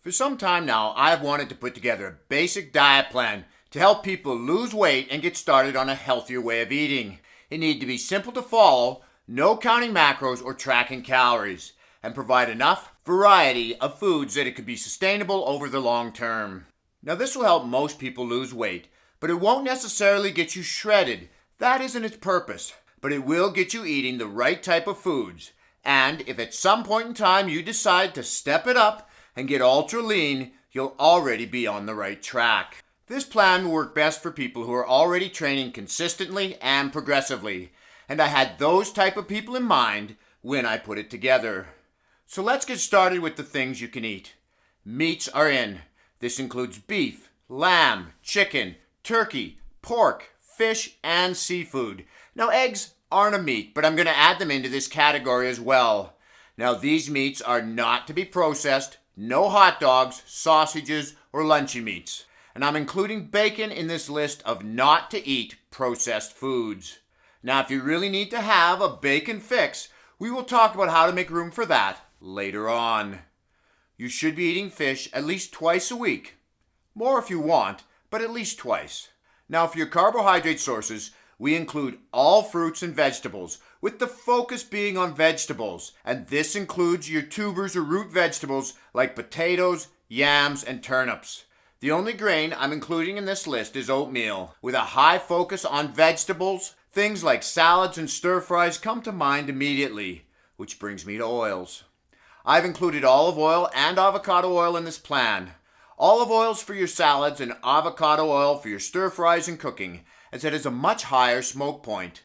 For some time now, I've wanted to put together a basic diet plan to help people lose weight and get started on a healthier way of eating. It needs to be simple to follow, no counting macros or tracking calories, and provide enough variety of foods that it could be sustainable over the long term. Now, this will help most people lose weight, but it won't necessarily get you shredded. That isn't its purpose, but it will get you eating the right type of foods. And if at some point in time you decide to step it up and get ultra lean, you'll already be on the right track. This plan will work best for people who are already training consistently and progressively, and I had those type of people in mind when I put it together. So let's get started with the things you can eat. Meats are in. This includes beef, lamb, chicken, turkey, pork, fish, and seafood. Now, eggs aren't a meat, but I'm going to add them into this category as well. Now, these meats are not to be processed. No hot dogs, sausages, or luncheon meats. And I'm including bacon in this list of not to eat processed foods. Now, if you really need to have a bacon fix, we will talk about how to make room for that later on. You should be eating fish at least twice a week. More if you want, but at least twice. Now, for your carbohydrate sources, we include all fruits and vegetables, with the focus being on vegetables, and this includes your tubers or root vegetables like potatoes, yams, and turnips. The only grain I'm including in this list is oatmeal. With a high focus on vegetables, things like salads and stir-fries come to mind immediately, which brings me to oils. I've included olive oil and avocado oil in this plan. Olive oils for your salads and avocado oil for your stir-fries and cooking, as it has a much higher smoke point.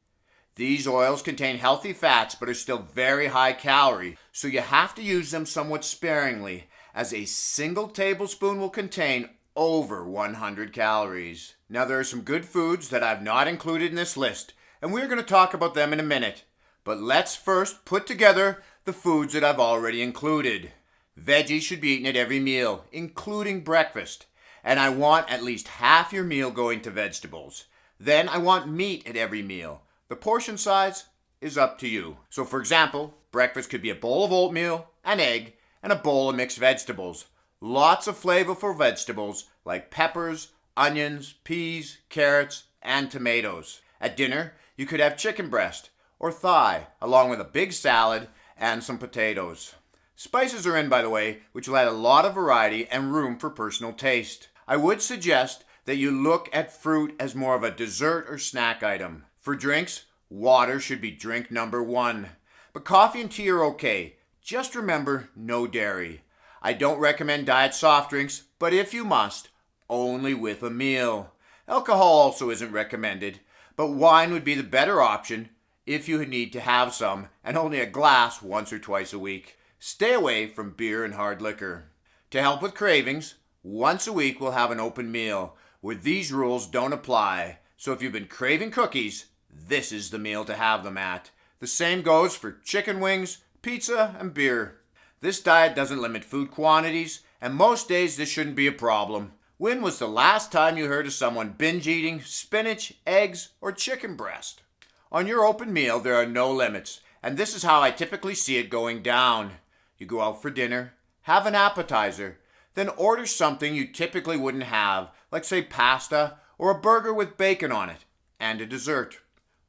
These oils contain healthy fats but are still very high calorie, so you have to use them somewhat sparingly, as a single tablespoon will contain over 100 calories. Now, there are some good foods that I've not included in this list, and we're going to talk about them in a minute. But let's first put together the foods that I've already included. Veggies should be eaten at every meal, including breakfast, and I want at least half your meal going to vegetables. Then I want meat at every meal. The portion size is up to you. So for example, breakfast could be a bowl of oatmeal, an egg, and a bowl of mixed vegetables. Lots of flavorful vegetables like peppers, onions, peas, carrots, and tomatoes. At dinner, you could have chicken breast or thigh, along with a big salad and some potatoes. Spices are in, by the way, which will add a lot of variety and room for personal taste. I would suggest that you look at fruit as more of a dessert or snack item. For drinks, water should be drink number one. But coffee and tea are okay. Just remember, no dairy. I don't recommend diet soft drinks, but if you must, only with a meal. Alcohol also isn't recommended, but wine would be the better option if you need to have some, and only a glass once or twice a week. Stay away from beer and hard liquor. To help with cravings, once a week we'll have an open meal, where these rules don't apply. So if you've been craving cookies, this is the meal to have them at. The same goes for chicken wings, pizza, and beer. This diet doesn't limit food quantities, and most days this shouldn't be a problem. When was the last time you heard of someone binge eating spinach, eggs, or chicken breast? On your open meal, there are no limits, and this is how I typically see it going down. You go out for dinner, have an appetizer, then order something you typically wouldn't have, like say pasta or a burger with bacon on it, and a dessert.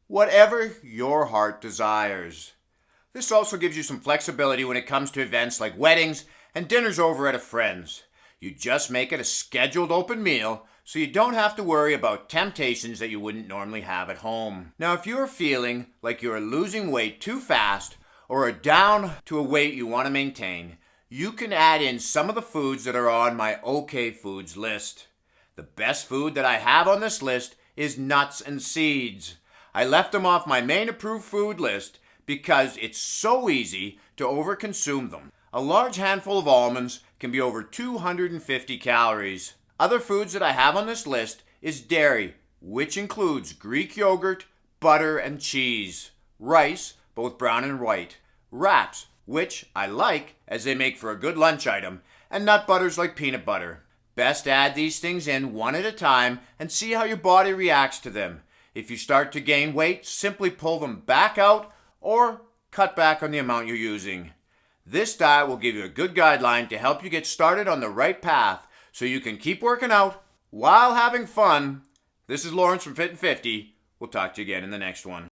Whatever your heart desires. This also gives you some flexibility when it comes to events like weddings and dinners over at a friend's. You just make it a scheduled open meal so you don't have to worry about temptations that you wouldn't normally have at home. Now, if you're feeling like you're losing weight too fast or are down to a weight you want to maintain, you can add in some of the foods that are on my OK Foods list. The best food that I have on this list is nuts and seeds. I left them off my main approved food list because it's so easy to overconsume them. A large handful of almonds can be over 250 calories. Other foods that I have on this list is dairy, which includes Greek yogurt, butter, and cheese. Rice, both brown and white. Wraps, which I like as they make for a good lunch item, and nut butters like peanut butter. Best add these things in one at a time and see how your body reacts to them. If you start to gain weight, simply pull them back out or cut back on the amount you're using. This diet will give you a good guideline to help you get started on the right path so you can keep working out while having fun. This is Lawrence from Fit and 50. We'll talk to you again in the next one.